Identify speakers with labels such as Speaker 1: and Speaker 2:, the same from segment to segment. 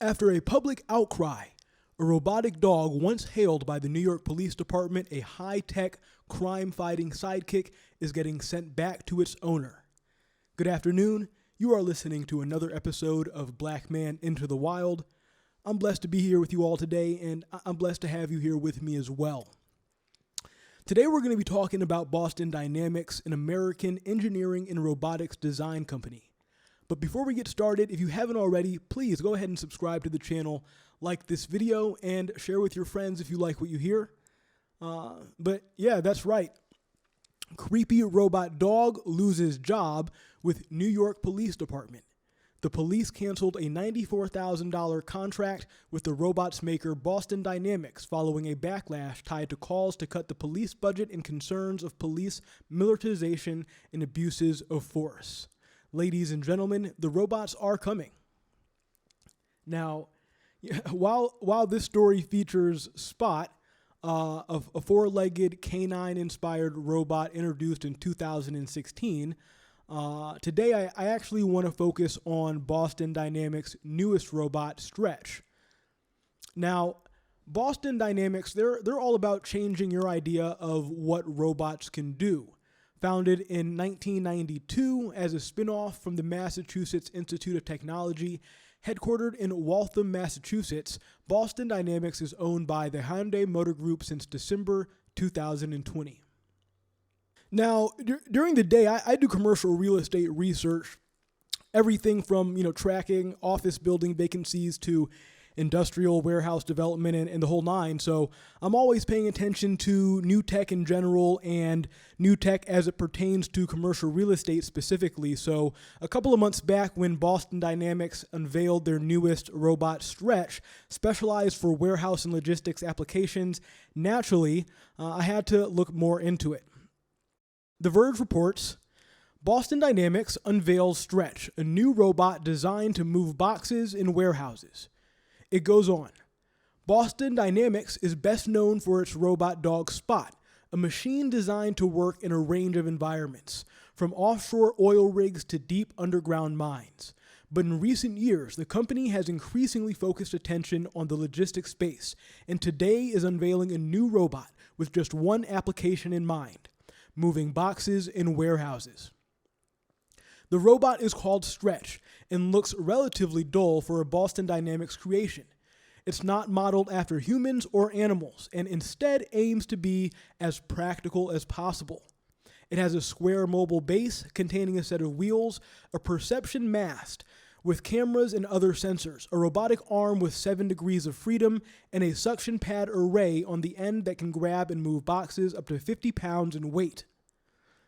Speaker 1: After a public outcry, a robotic dog once hailed by the New York Police Department a high-tech, crime-fighting sidekick is getting sent back to its owner. Good afternoon. You are listening to another episode of Black Man Into the Wild. I'm blessed to be here with you all today, and I'm blessed to have you here with me as well. Today we're going to be talking about Boston Dynamics, an American engineering and robotics design company. But before we get started, if you haven't already, please go ahead and subscribe to the channel, like this video, and share with your friends if you like what you hear. But yeah, that's right. Creepy robot dog loses job with New York Police Department. The police canceled a $94,000 contract with the robots maker Boston Dynamics following a backlash tied to calls to cut the police budget and concerns of police militarization and abuses of force. Ladies and gentlemen, the robots are coming. Now, while this story features Spot, a four-legged canine-inspired robot introduced in 2016, today I actually want to focus on Boston Dynamics' newest robot, Stretch. Now, Boston Dynamics, they're all about changing your idea of what robots can do. Founded in 1992 as a spin-off from the Massachusetts Institute of Technology, headquartered in Waltham, Massachusetts, Boston Dynamics is owned by the Hyundai Motor Group since December 2020. Now, during the day, I do commercial real estate research, everything from tracking office building vacancies to industrial warehouse development and the whole nine. So I'm always paying attention to new tech in general and new tech as it pertains to commercial real estate specifically. So a couple of months back when Boston Dynamics unveiled their newest robot, Stretch, specialized for warehouse and logistics applications, naturally, I had to look more into it. The Verge reports, Boston Dynamics unveils Stretch, a new robot designed to move boxes in warehouses. It goes on. Boston Dynamics is best known for its robot dog Spot, a machine designed to work in a range of environments, from offshore oil rigs to deep underground mines. But in recent years, the company has increasingly focused attention on the logistics space, and today is unveiling a new robot with just one application in mind: moving boxes in warehouses. The robot is called Stretch and looks relatively dull for a Boston Dynamics creation. It's not modeled after humans or animals and instead aims to be as practical as possible. It has a square mobile base containing a set of wheels, a perception mast with cameras and other sensors, a robotic arm with 7 degrees of freedom, and a suction pad array on the end that can grab and move boxes up to 50 pounds in weight.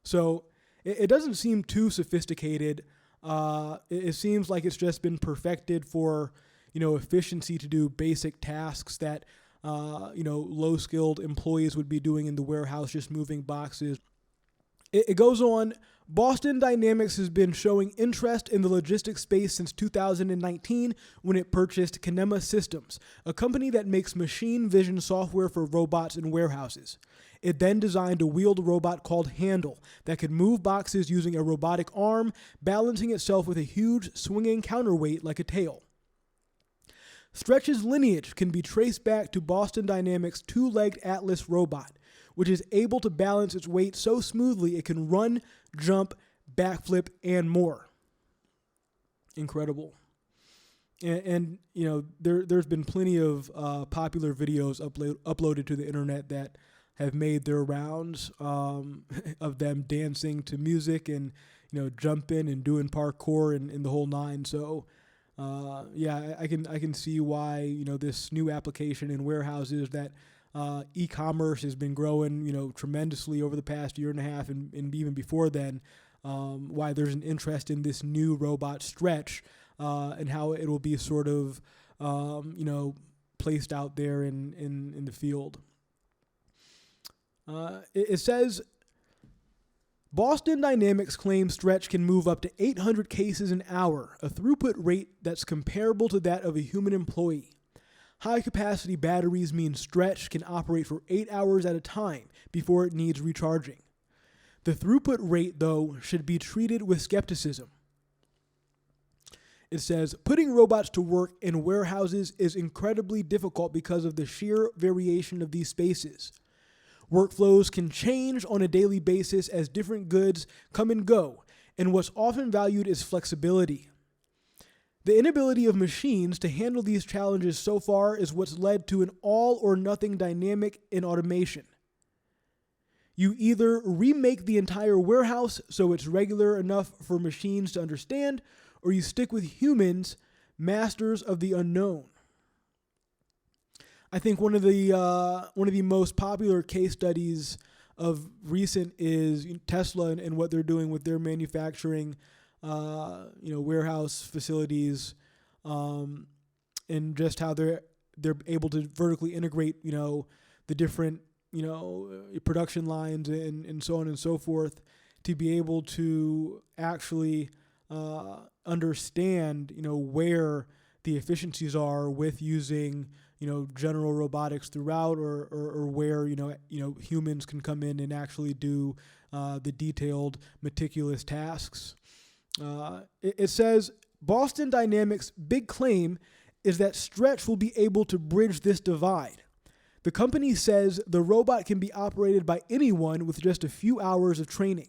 Speaker 1: So it doesn't seem too sophisticated. It seems like it's just been perfected for, efficiency to do basic tasks that, low-skilled employees would be doing in the warehouse, just moving boxes. It goes on. Boston Dynamics has been showing interest in the logistics space since 2019 when it purchased Kinema Systems, a company that makes machine vision software for robots in warehouses. It then designed a wheeled robot called Handle that could move boxes using a robotic arm, balancing itself with a huge swinging counterweight like a tail. Stretch's lineage can be traced back to Boston Dynamics' two-legged Atlas robot, which is able to balance its weight so smoothly it can run, jump, backflip, and more. Incredible. And there's been plenty of popular videos uploaded to the internet that have made their rounds of them dancing to music and jumping and doing parkour and the whole nine. So I can see why this new application in warehouses that e-commerce has been growing tremendously over the past year and a half and even before then. Why there's an interest in this new robot Stretch and how it will be sort of placed out there in the field. It says, Boston Dynamics claims Stretch can move up to 800 cases an hour, a throughput rate that's comparable to that of a human employee. High-capacity batteries mean Stretch can operate for 8 hours at a time before it needs recharging. The throughput rate, though, should be treated with skepticism. It says, putting robots to work in warehouses is incredibly difficult because of the sheer variation of these spaces. Workflows can change on a daily basis as different goods come and go, and what's often valued is flexibility. The inability of machines to handle these challenges so far is what's led to an all-or-nothing dynamic in automation. You either remake the entire warehouse so it's regular enough for machines to understand, or you stick with humans, masters of the unknown. I think one of the most popular case studies of recent is Tesla and what they're doing with their manufacturing, warehouse facilities, and just how they're able to vertically integrate, the different, production lines and so on and so forth, to be able to actually understand, where the efficiencies are with using, general robotics throughout, or where, humans can come in and actually do the detailed, meticulous tasks. It says, Boston Dynamics' big claim is that Stretch will be able to bridge this divide. The company says the robot can be operated by anyone with just a few hours of training.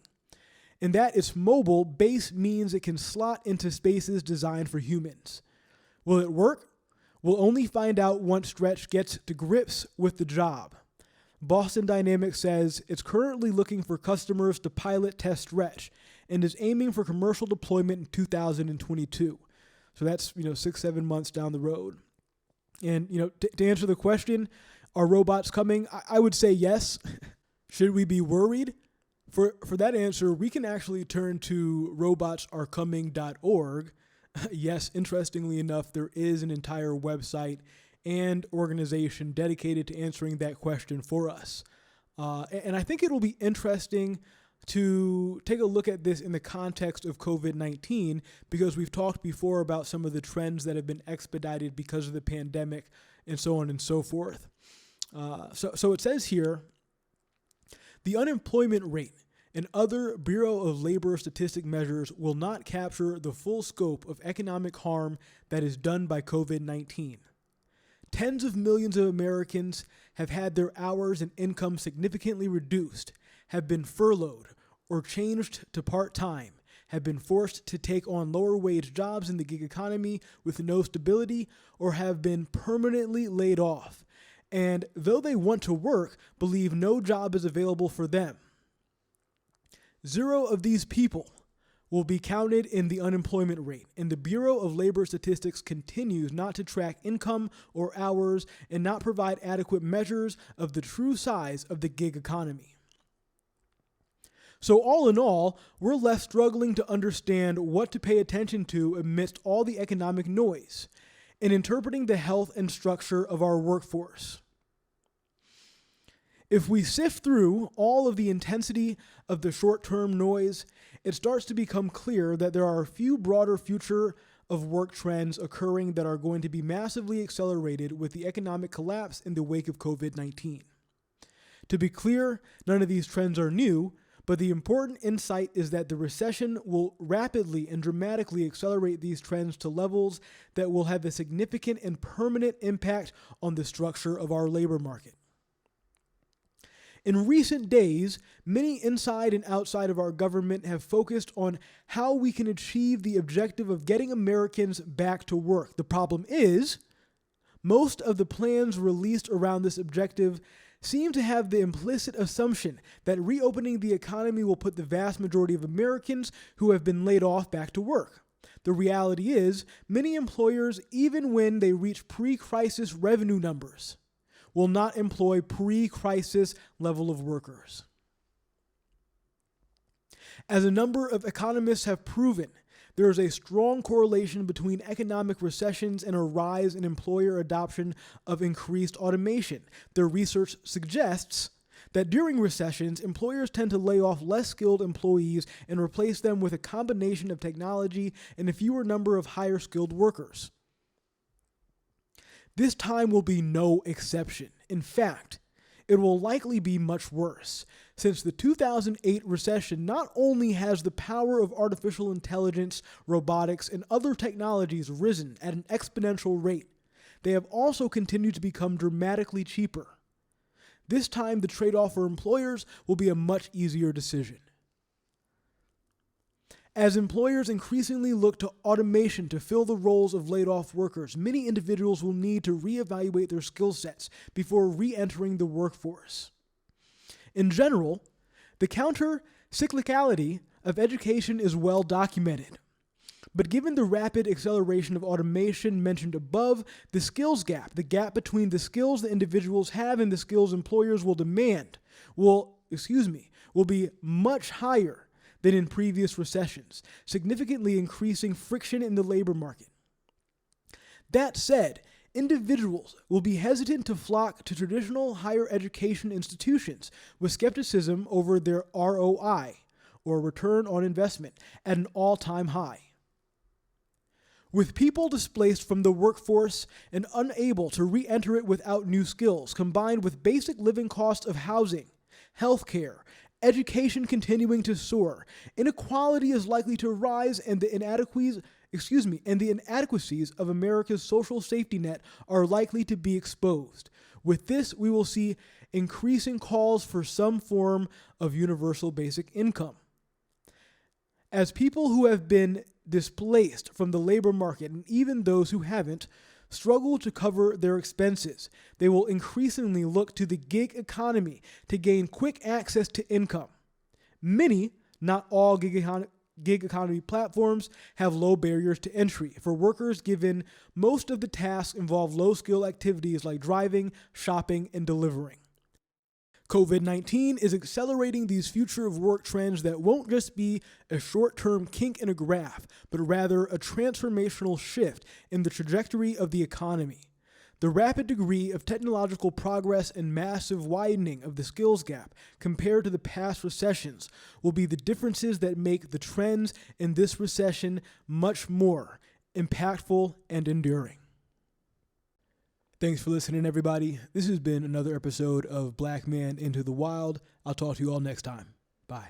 Speaker 1: And that its mobile base means it can slot into spaces designed for humans. Will it work? We'll only find out once Stretch gets to grips with the job. Boston Dynamics says it's currently looking for customers to pilot test Stretch and is aiming for commercial deployment in 2022. So that's, 6-7 months down the road. And, to answer the question, are robots coming? I would say yes. Should we be worried? For that answer, we can actually turn to robotsarecoming.org. Yes, interestingly enough, there is an entire website and organization dedicated to answering that question for us. And I think it'll be interesting to take a look at this in the context of COVID-19, because we've talked before about some of the trends that have been expedited because of the pandemic and so on and so forth. So it says here, the unemployment rate and other Bureau of Labor statistic measures will not capture the full scope of economic harm that is done by COVID-19. Tens of millions of Americans have had their hours and income significantly reduced, have been furloughed or changed to part-time, have been forced to take on lower-wage jobs in the gig economy with no stability, or have been permanently laid off. And though they want to work, believe no job is available for them. 0 of these people will be counted in the unemployment rate, and the Bureau of Labor Statistics continues not to track income or hours and not provide adequate measures of the true size of the gig economy. So all in all, we're left struggling to understand what to pay attention to amidst all the economic noise in interpreting the health and structure of our workforce. If we sift through all of the intensity of the short-term noise, it starts to become clear that there are a few broader future of work trends occurring that are going to be massively accelerated with the economic collapse in the wake of COVID-19. To be clear, none of these trends are new, but the important insight is that the recession will rapidly and dramatically accelerate these trends to levels that will have a significant and permanent impact on the structure of our labor market. In recent days, many inside and outside of our government have focused on how we can achieve the objective of getting Americans back to work. The problem is, most of the plans released around this objective seem to have the implicit assumption that reopening the economy will put the vast majority of Americans who have been laid off back to work. The reality is, many employers, even when they reach pre-crisis revenue numbers, will not employ pre-crisis level of workers. As a number of economists have proven, there is a strong correlation between economic recessions and a rise in employer adoption of increased automation. Their research suggests that during recessions, employers tend to lay off less skilled employees and replace them with a combination of technology and a fewer number of higher skilled workers. This time will be no exception. In fact, it will likely be much worse, since the 2008 recession not only has the power of artificial intelligence, robotics, and other technologies risen at an exponential rate, they have also continued to become dramatically cheaper. This time, the trade-off for employers will be a much easier decision. As employers increasingly look to automation to fill the roles of laid-off workers, many individuals will need to reevaluate their skill sets before re-entering the workforce. In general, the counter-cyclicality of education is well documented. But given the rapid acceleration of automation mentioned above, the skills gap, the gap between the skills that individuals have and the skills employers will demand, will be much higher than in previous recessions, significantly increasing friction in the labor market. That said, individuals will be hesitant to flock to traditional higher education institutions with skepticism over their ROI, or return on investment, at an all-time high. With people displaced from the workforce and unable to re-enter it without new skills, combined with basic living costs of housing, healthcare, education continuing to soar, inequality is likely to rise, and the inadequacies of America's social safety net are likely to be exposed. With this, we will see increasing calls for some form of universal basic income. As people who have been displaced from the labor market, and even those who haven't, struggle to cover their expenses, they will increasingly look to the gig economy to gain quick access to income. Many, not all gig economy platforms have low barriers to entry for workers, given most of the tasks involve low-skill activities like driving, shopping, and delivering. COVID-19 is accelerating these future of work trends that won't just be a short-term kink in a graph, but rather a transformational shift in the trajectory of the economy. The rapid degree of technological progress and massive widening of the skills gap compared to the past recessions will be the differences that make the trends in this recession much more impactful and enduring. Thanks for listening, everybody. This has been another episode of Black Man Into the Wild. I'll talk to you all next time. Bye.